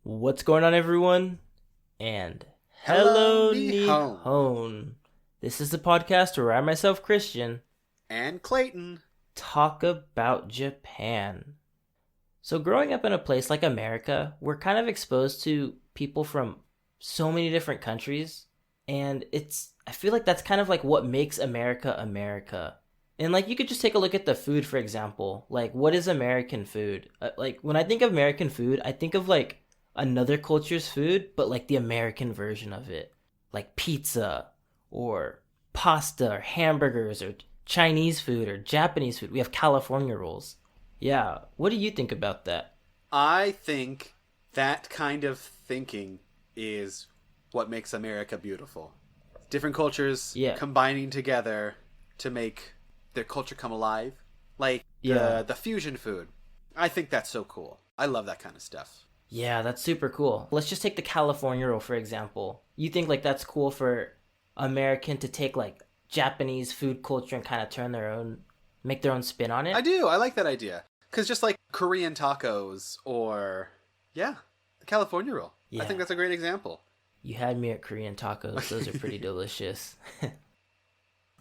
What's going on, everyone? And Hello, hello, Nihon. Nihon. This is the podcast where I, myself, Christian, And Clayton. talk about Japan. So, growing up in a place like America, we're kind of exposed to people from so many different countries. And I feel like that's kind of like what makes America America. And like, you could just take a look at the food, for example. Like, what is American food? Like, when I think of American food, I think of like another culture's food, but like the American version of it. Like pizza or pasta or hamburgers or Chinese food or Japanese food. We have California rolls. Yeah, what do you think about that? I think that kind of thinking is what makes America beautiful. Different cultures Yeah, combining together to make their culture come alive. Like yeah, the fusion food. I think that's so cool. I love that kind of stuff. yeah, that's super cool. Let's just take the California roll, for example. You think like that's cool for American to take like Japanese food culture and kind of make their own spin on I it? do. I like that idea. Because just like Korean tacos or, yeah, the California roll. I think Yeah, that's a great example. you had me at Korean tacos. Those are pretty delicious.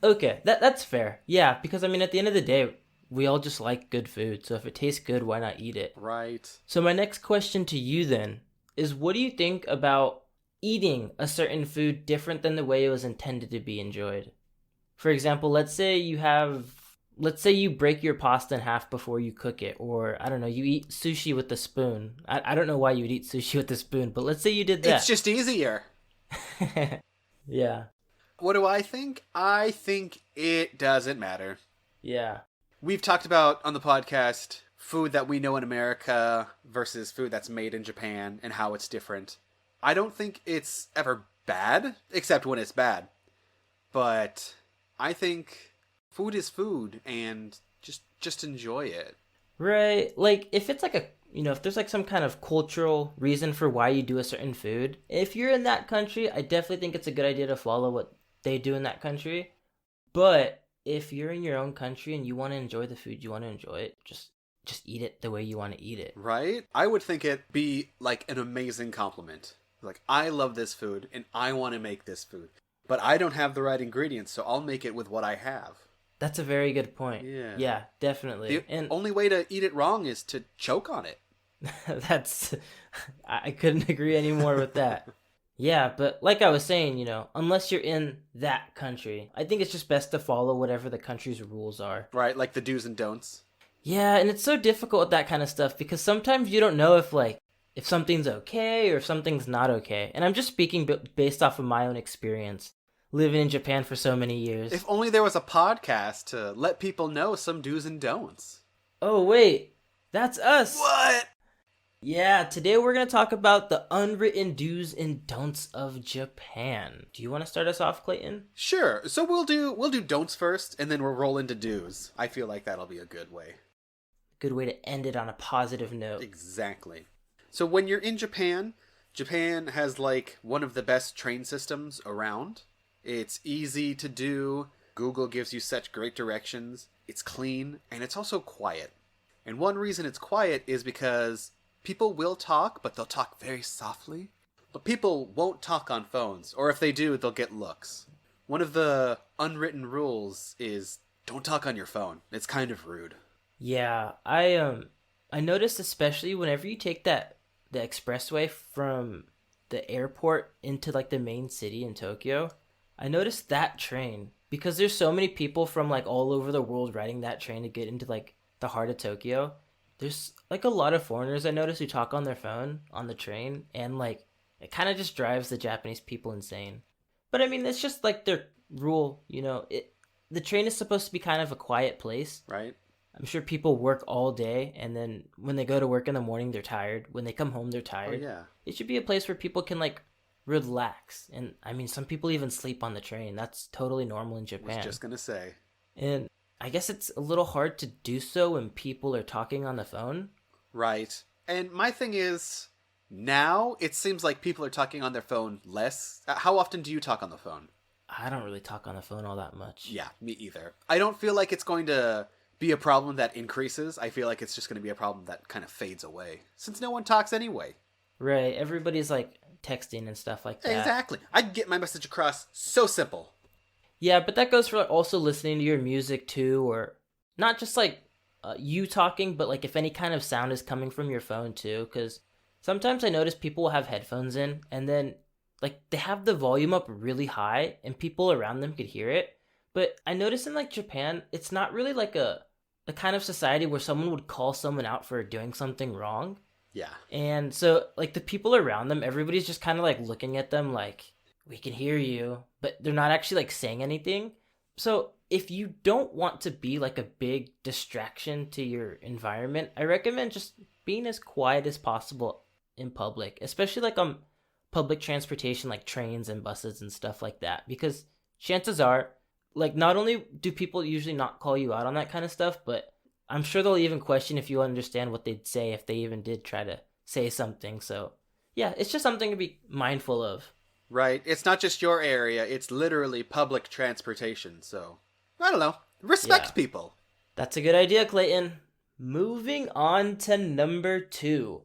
Okay, that's fair. Yeah, because I mean, at the end of the day, we all just like good food. So if it tastes good, why not eat it? Right. So my next question to you then is, what do you think about eating a certain food different than the way it was intended to be enjoyed? For example, let's say you break your pasta in half before you cook it, or I don't know, you eat sushi with the spoon. I don't know why you would eat sushi with the spoon, but let's say you did It's that. just easier. Yeah, What do I think? I think it doesn't matter. yeah. We've talked about on the podcast food that we know in America versus food that's made in Japan and how it's different. I don't think it's ever bad, except when it's bad. But I think food is food and just enjoy it. Right. Like if it's like if there's like some kind of cultural reason for why you do a certain food, if you're in that country, I definitely think it's a good idea to follow what they do in that country. But if you're in your own country and you want to enjoy the food, you want to enjoy it, just eat it the way you want to eat it. Right? I would think it be like an amazing compliment. Like, I love this food and I want to make this food. But I don't have the right ingredients, so I'll make it with what I have. That's a very good point. Yeah. Yeah, definitely. The And only way to eat it wrong is to choke on it. that's I couldn't agree any more with that. Yeah, but like I was saying, unless you're in that country, I think it's just best to follow whatever the country's rules are. Right? Like the do's and don'ts. Yeah, and it's so difficult with that kind of stuff because sometimes you don't know if something's okay or if something's not okay. And I'm just speaking based off of my own experience living in Japan for so many years. If only there was a podcast to let people know some do's and don'ts. Oh, wait. That's us. What? Yeah, today we're going to talk about the unwritten do's and don'ts of Japan. Do you want to start us off, Clayton? Sure. So we'll do don'ts first and then we'll roll into do's. I feel like that'll be a good way. Good way to end it on a positive note. Exactly. So when you're in Japan, Japan has like one of the best train systems around. It's easy to do. Google gives you such great directions. It's clean and it's also quiet. And one reason it's quiet is because people will talk, but they'll talk very softly. But people won't talk on phones, or if they do, they'll get looks. One of the unwritten rules is don't talk on your phone. It's kind of rude. Yeah, I noticed especially whenever you take the expressway from the airport into like the main city in Tokyo, I noticed that train because there's so many people from like all over the world riding that train to get into like the heart of Tokyo. There's like a lot of foreigners I notice who talk on their phone on the train, and like it kind of just drives the Japanese people insane. But I mean, it's just like their rule, the train is supposed to be kind of a quiet place. Right? I'm sure people work all day, and then when they go to work in the morning, they're tired. When they come home, they're Oh, tired. yeah. It should be a place where people can like relax. And I mean, some people even sleep on the train. That's totally normal in Was Japan. just gonna say. And I guess it's a little hard to do so when people are talking on the phone. Right. And my thing is, now it seems like people are talking on their phone less. How often do you talk on the phone? I don't really talk on the phone all that much. Yeah, me either. I don't feel like it's going to be a problem that increases. I feel like it's just going to be a problem that kind of fades away, since no one talks anyway. Right. Everybody's like texting and stuff like that. Exactly. I can get my message across so simple. Yeah, but that goes for like, also listening to your music too, or not just like you talking, but like if any kind of sound is coming from your phone too. Because sometimes I notice people will have headphones in and then like they have the volume up really high and people around them could hear it. But I notice in like Japan, it's not really like a kind of society where someone would call someone out for doing something wrong. Yeah. And so, like, the people around them, everybody's just kind of like looking at them like, we can hear you, but they're not actually like saying anything. So, if you don't want to be like a big distraction to your environment, I recommend just being as quiet as possible in public, especially like on public transportation, like trains and buses and stuff like that. Because chances are, like, not only do people usually not call you out on that kind of stuff, but I'm sure they'll even question if you understand what they'd say if they even did try to say something. So, yeah, it's just something to be mindful of. Right. It's not just your area, it's literally public transportation. So, I don't know. Yeah, Respect people. that's a good idea, Clayton. Moving on to number two,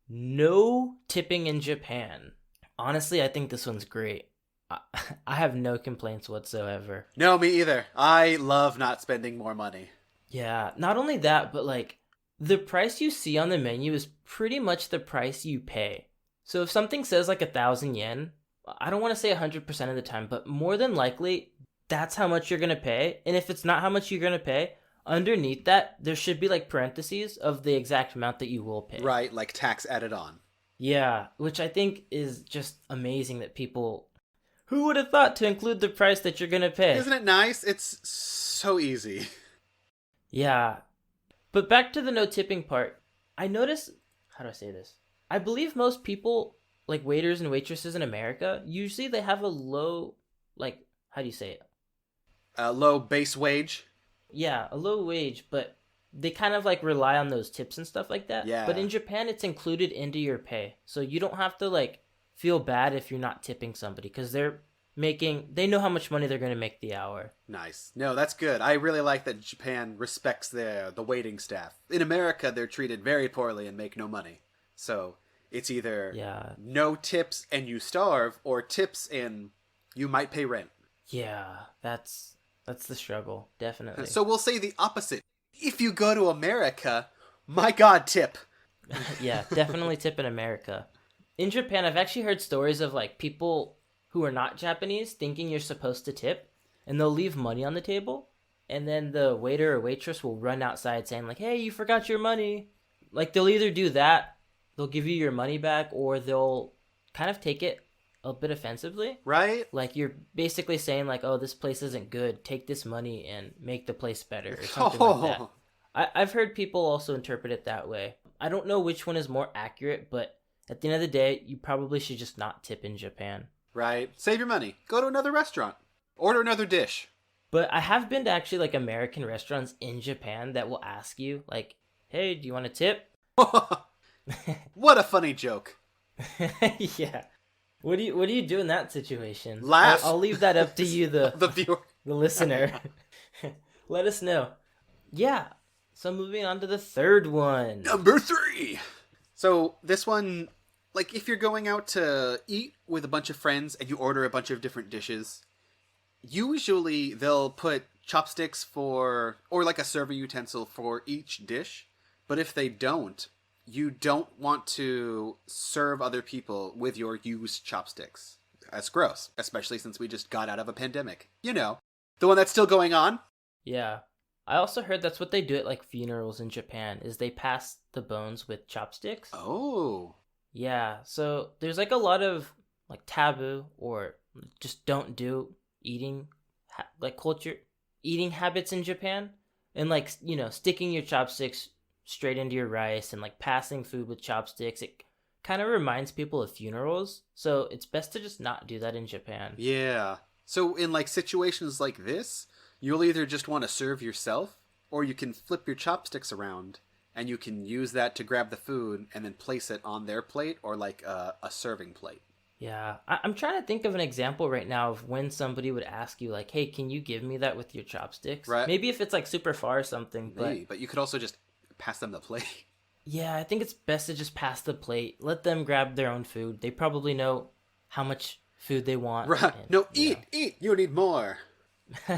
no tipping in Japan. Honestly, I think this one's great. I, I have no complaints whatsoever. No, me either. I love not spending more money. Yeah, not only that, but like the price you see on the menu is pretty much the price you pay. So if something says like 1,000 yen, I don't want to say 100% of the time, but more than likely that's how much you're going to pay. And if it's not how much you're going to pay, underneath that there should be like parentheses of the exact amount that you will pay. Right, like tax added on. Yeah, which I think is just amazing that people, who would have thought to include the price that you're going to pay? Isn't it nice? It's so easy. Yeah, but back to the no tipping part. I notice, how do I say this? I believe most people, like waiters and waitresses in America, usually they have a low, like, how do you say it? Low base wage. Yeah, a low wage, but they kind of like rely on those tips and stuff like that. But Yeah. in Japan, it's included into your pay. So you don't have to like feel bad if you're not tipping somebody because they know how much money they're going to make the hour. Nice. No, that's good. I really like that Japan respects the waiting staff. In America, they're treated very poorly and make no money. So it's either Yeah, no tips and you starve, or tips and you might pay rent. yeah, that's the struggle, definitely. So we'll say the opposite. If you go to America, my God, tip. Yeah, definitely tip in America. In Japan, I've actually heard stories of like people who are not Japanese thinking you're supposed to tip, and they'll leave money on the table, and then the waiter or waitress will run outside saying like, "Hey, you forgot your money." Like they'll either do that, they'll give you your money back, or they'll kind of take it a bit offensively. Right? Like you're basically saying like, "Oh, this place isn't good. Take this money and make the place better," or something like that. Oh, I've heard people also interpret it that way. I don't know which one is more accurate, but at the end of the day, you probably should just not tip in Japan. right. Save your money. Go to another restaurant. Order another dish. But I have been to actually like American restaurants in Japan that will ask you like, "Hey, do you want a tip?" What a funny joke. Yeah. What do you do in that situation? Laugh. I'll leave that up to you, the The viewer. the listener. Let us know. Yeah. So moving on to the third one. Number 3. So this one, like if you're going out to eat with a bunch of friends and you order a bunch of different dishes, usually they'll put chopsticks for, or like a serving utensil for each dish. But if they don't, you don't want to serve other people with your used chopsticks. That's gross, especially since we just got out of a pandemic. You know, the one that's still going on. Yeah. I also heard that's what they do at like funerals in Japan is they pass the bones with chopsticks. Oh, Yeah, so there's like a lot of like taboo or just don't do eating like culture eating habits in Japan and like sticking your chopsticks straight into your rice and like passing food with chopsticks. It kind of reminds people of funerals, so it's best to just not do that in Japan. yeah. So in like situations like this, you'll either just want to serve yourself, or you can flip your chopsticks around and you can use that to grab the food and then place it on their plate or like a serving plate. Yeah, I'm trying to think of an example right now of when somebody would ask you like, "Hey, can you give me that with your chopsticks?" Right. Maybe if it's like super far or something, but Maybe, but you could also just pass them the plate. Yeah, I think it's best to just pass the plate. Let them grab their own food. They probably know how much food they want, Right. and No, eat. You need more.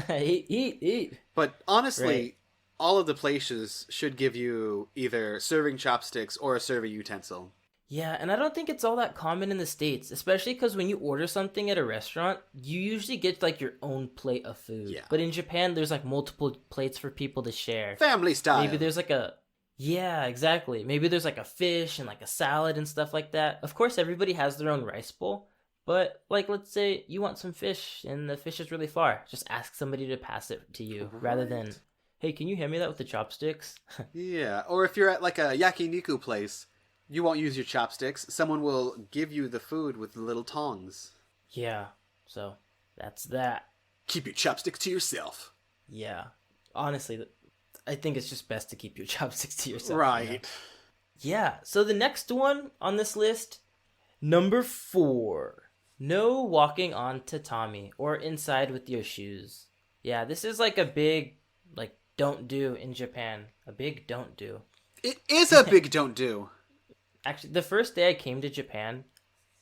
eat, eat, eat. But Right. honestly, all of the places should give you either serving chopsticks or a serving utensil. Yeah, and I don't think it's all that common in the States, especially because when you order something at a restaurant, you usually get like your own plate of food. Yeah. But in Japan, there's like multiple plates for people to share. Family Maybe style. there's like a, yeah, exactly. Maybe there's like a fish and like a salad and stuff like that. Of course, everybody has their own rice bowl, but like let's say you want some fish and the fish is really far. Just ask somebody to pass it to you rather than, Right. hey, can you hand me that with the chopsticks? Yeah. Or if you're at like a yakiniku place, you won't use your chopsticks. Someone will give you the food with little tongs. Yeah, so that's that. Keep your chopsticks to yourself. Yeah. Honestly, I think it's just best to keep your chopsticks to yourself. Right. Yeah. So the next one on this list, number 4. No walking on tatami or inside with your shoes. Yeah, this is like a big, like, don't do in Japan. A big don't do. It is a big don't do. Actually, the first day I came to Japan,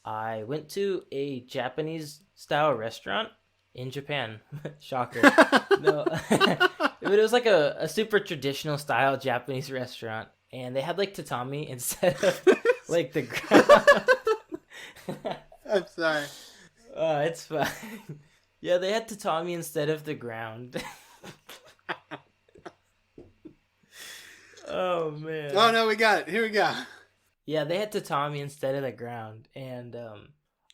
I went to a Japanese style restaurant in Japan. Shocker. No. But it was like a super traditional style Japanese restaurant. And they had like tatami instead of like the ground. I'm sorry. Oh, it's fine. Yeah, they had tatami instead of the ground. Oh Oh man. no, we got it. Here we go. Yeah, they had tatami instead of the ground, and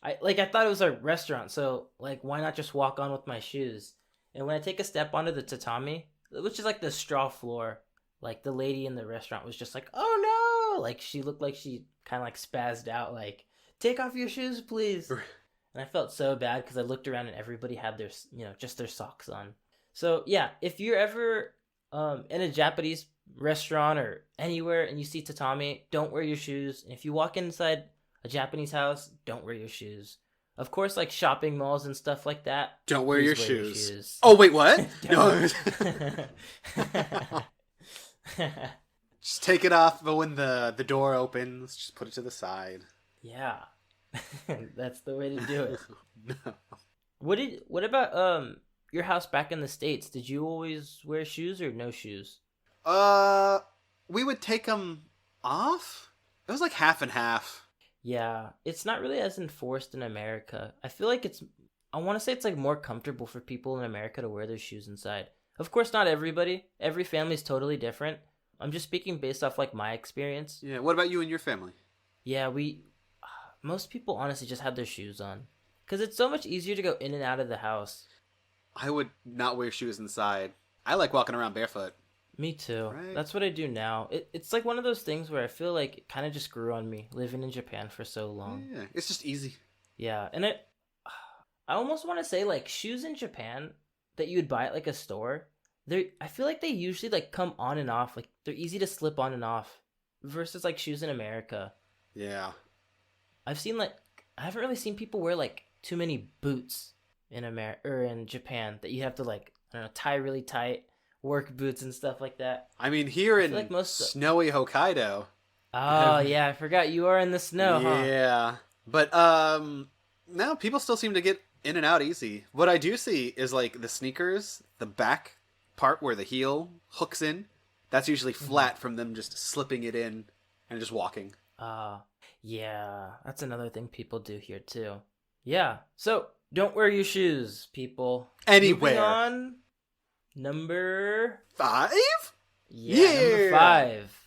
I thought it was a restaurant, so like why not just walk on with my shoes? And when I take a step onto the tatami, which is like the straw floor, like the lady in the restaurant was just like, "Oh no!" Like she looked like she kind of like spazzed out, like, "Take off your shoes, please." And I felt so bad because I looked around and everybody had their, just their socks on. So yeah, if you're ever in a Japanese restaurant or anywhere and you see tatami, don't wear your shoes. And if you walk inside a Japanese house, don't wear your shoes. Of course, like shopping malls and stuff like that, Don't wear your please wear your shoes. shoes. Oh wait, what? Don't. No. Just take it off, but when the door opens, just put it to the side. Yeah, that's the way to do it. No. What about your house back in the States? Did you always wear shoes or no shoes? Uh, we would take them off. It was like half and half. Yeah, it's not really as enforced in America. I feel like I want to say it's like more comfortable for people in America to wear their shoes inside. Of course, not everybody. Every family's totally different. I'm just speaking based off like my experience. Yeah. What about you and your family? Yeah, most people honestly just have their shoes on. Because it's so much easier to go in and out of the house. I would not wear shoes inside. I like walking around barefoot. Me too. Right. That's what I do now. It's like one of those things where I feel like it kind of just grew on me living in Japan for so long. Yeah. It's just easy. Yeah, and I almost want to say like shoes in Japan that you would buy at like a store. I feel like they usually like come on and off. Like they're easy to slip on and off versus like shoes in America. Yeah. I've seen like I haven't really seen people wear like too many boots in America or in Japan that you have to like I don't know tie really tight, work boots and stuff like that. I mean, here I feel in like snowy Hokkaido. Oh yeah, I forgot you are in the snow, huh? Yeah. But now people still seem to get in and out easy. What I do see is like the sneakers, the back part where the heel hooks in, that's usually flat from them just slipping it in and just walking. Uh, yeah, that's another thing people do here too. Yeah, so don't wear your shoes, people. Moving Anywhere. on, number 5? number Yeah. 5.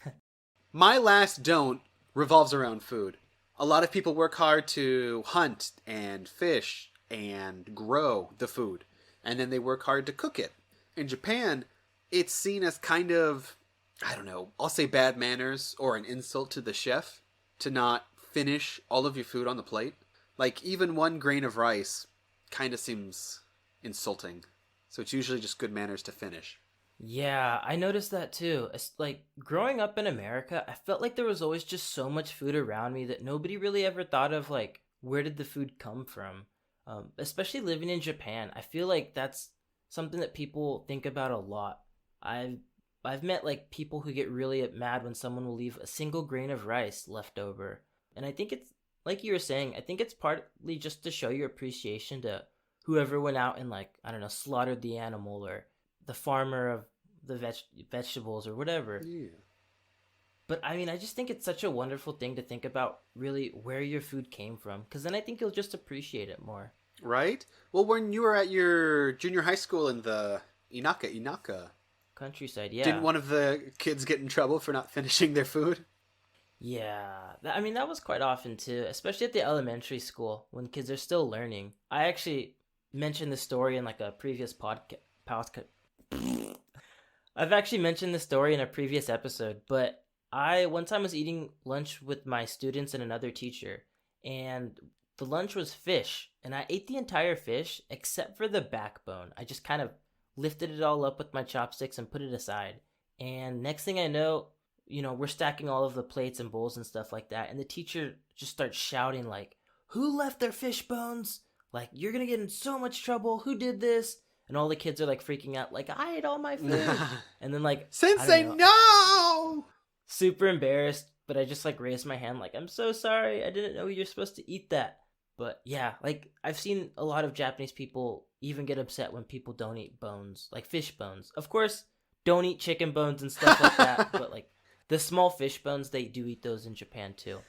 My last don't revolves around food. A lot of people work hard to hunt and fish and grow the food, and then they work hard to cook it. In Japan, it's seen as kind of, I don't know, I'll say bad manners or an insult to the chef to not finish all of your food on the plate. Like, even one grain of rice kind of seems insulting. So it's usually just good manners to finish. Yeah, I noticed that too. It's like growing up in America, I felt like there was always just so much food around me that nobody really ever thought of like where did the food come from. Especially living in Japan, I feel like that's something that people think about a lot. I I've met like people who get really mad when someone will leave a single grain of rice left over. And I think it's like you were saying, I think it's partly just to show your appreciation to whoever went out and like, I don't know, slaughtered the animal, or the farmer of the vegetables or whatever. Yeah. But I mean, I just think it's such a wonderful thing to think about really where your food came from, because then I think you'll just appreciate it more. Right? Well, when you were at your junior high school in the Inaka, Countryside, didn't yeah. one of the kids get in trouble for not finishing their food? Yeah, I mean that was quite often too, especially at the elementary school when kids are still learning. I actually mentioned the story in like a previous podcast. I've actually mentioned the story in a previous episode, but I one time was eating lunch with my students and another teacher, and the lunch was fish, and I ate the entire fish except for the backbone. I just kind of lifted it all up with my chopsticks and put it aside. And next thing I know, we're stacking all of the plates and bowls and stuff like that, and the teacher just starts shouting like, "Who left their fish bones? Like, you're gonna get in so much trouble. Who did this?" And all the kids are like freaking out, like, "I ate all my food." And then like, I don't Sensei, know, no! super embarrassed, but I just like raised my hand like, "I'm so sorry. I didn't know you're supposed to eat that." But yeah, like I've seen a lot of Japanese people even get upset when people don't eat bones, like fish bones. Of course, don't eat chicken bones and stuff like that, but like the small fish bones, they do eat those in Japan too.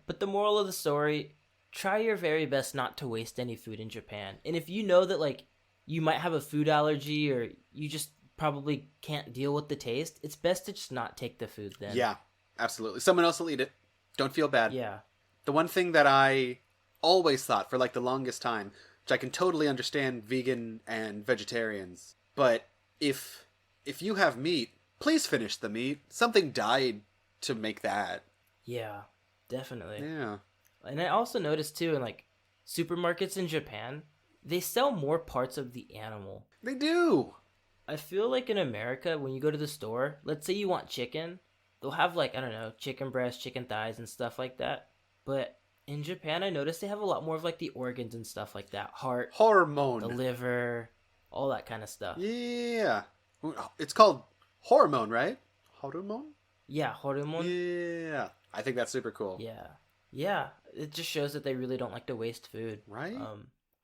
But the moral of the story, try your very best not to waste any food in Japan. And if you know that like you might have a food allergy, or you just probably can't deal with the taste, it's best to just not take the food then. Yeah, absolutely. Someone else will eat it. Don't feel bad. Yeah. The one thing that I always thought for like the longest time, which I can totally understand vegan and vegetarians, but if you have meat, please finish the meat. Something died to make that. Yeah, definitely. Yeah. And I also noticed too in like supermarkets in Japan, they sell more parts of the animal. They do. I feel like in America, when you go to the store, let's say you want chicken, they'll have like, I don't know, chicken breast, chicken thighs, and stuff like that. But in Japan, I noticed they have a lot more of like the organs and stuff like that. Heart, the Hormone. liver, all that kind of stuff. Yeah. It's called hormone, right? Hormone? Yeah, hormone. Yeah. I think that's super cool. Yeah. Yeah, it just shows that they really don't like to waste food. Right?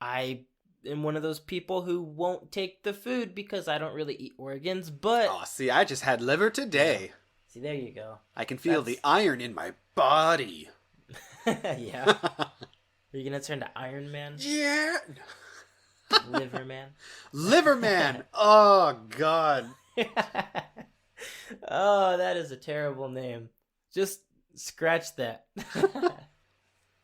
I am one of those people who won't take the food because I don't really eat organs, but Oh, see, I just had liver today. see, there you go. I can feel the iron in my body. Yeah. Are you gonna turn to Iron Man? Yeah. Liver Man? Liverman. Oh, God. Oh, that is a terrible name. Just scratch that.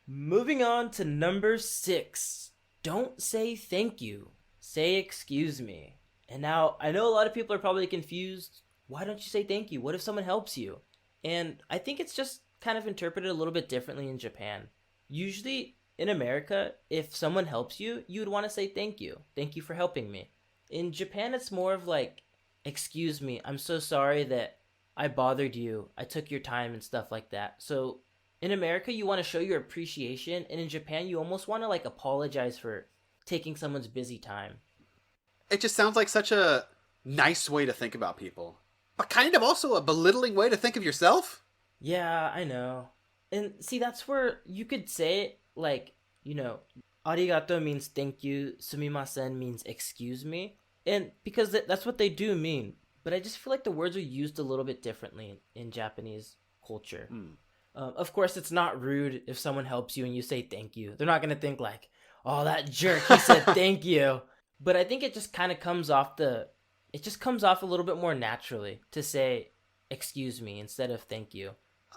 Moving on to number 6. Don't say thank you. Say excuse me. And now, I know a lot of people are probably confused. Why don't you say thank you? What if someone helps you? And I think it's just kind of interpreted a little bit differently in Japan. Usually, in America, if someone helps you, you would want to say thank you. Thank you for helping me. In Japan, it's more of like, excuse me, I'm so sorry that I bothered you. I took your time and stuff like that. So in America, you want to show your appreciation, and in Japan, you almost want to like apologize for taking someone's busy time. It just sounds like such a nice way to think about people, but kind of also a belittling way to think of yourself. Yeah, I know. And see, that's where you could say it like, arigato means thank you, sumimasen means excuse me. And because that's what they do mean. But I just feel like the words are used a little bit differently in Japanese culture. Of course, it's not rude if someone helps you and you say thank you. They're not going to think like, oh, that jerk, he said thank you. But I think it just kind of comes off a little bit more naturally to say excuse me instead of thank you.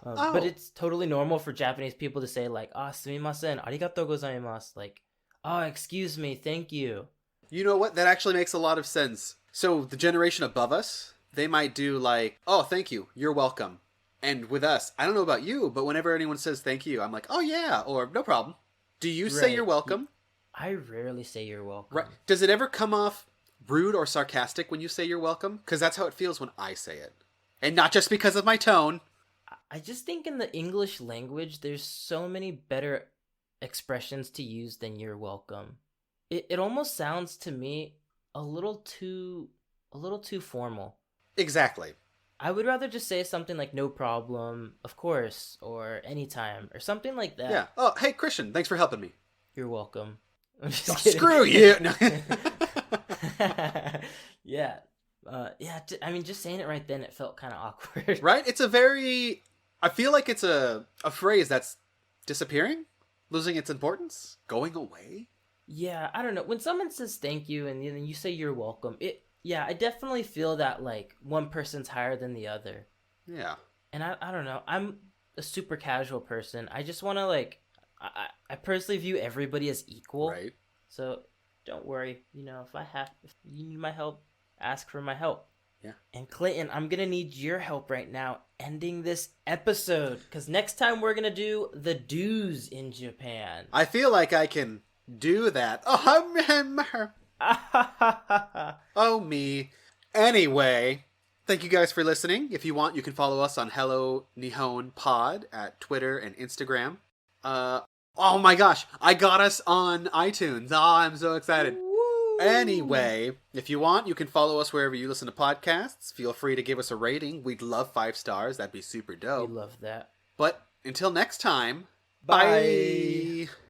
But it's totally normal for Japanese people to say like, sumimasen, arigatou gozaimasu. Like, oh, excuse me, thank you. You know what? That actually makes a lot of sense. So the generation above us, they might do like, oh, thank you, you're welcome. And with us, I don't know about you, but whenever anyone says thank you, I'm like, oh yeah, or no problem. Do you say Right. you're welcome? I rarely say you're welcome. Right. Does it ever come off rude or sarcastic when you say you're welcome? Because that's how it feels when I say it. And not just because of my tone. I just think in the English language, there's so many better expressions to use than you're welcome. It almost sounds to me a little too formal. Exactly. I would rather just say something like "no problem," "of course," or "anytime," or something like Yeah. that. Oh, hey, Christian, thanks for helping me. You're welcome. I'm Oh, just kidding. screw you. No. Yeah. Yeah. I mean, just saying it right then, it felt kind of awkward. Right? It's a very. I feel like it's a phrase that's disappearing, losing its importance, going away. Yeah, I don't know. When someone says thank you and then you say you're welcome, yeah, I definitely feel that like one person's higher than the other. Yeah. And I don't know. I'm a super casual person. I just want to like I personally view everybody as equal. Right. So don't worry. If you need my help, ask for my help. Yeah. And Clayton, I'm going to need your help right now ending this episode cuz next time we're going to do the do's in Japan. I feel like I can do that. Oh, me. Anyway, thank you guys for listening. If you want, you can follow us on Hello Nihon Pod at Twitter and Instagram. Oh my gosh, I got us on iTunes. Oh, I'm so excited. Woo! Anyway, if you want, you can follow us wherever you listen to podcasts. Feel free to give us a rating. We'd love 5 stars. That'd be super We dope. love that. But until next time, Bye. bye.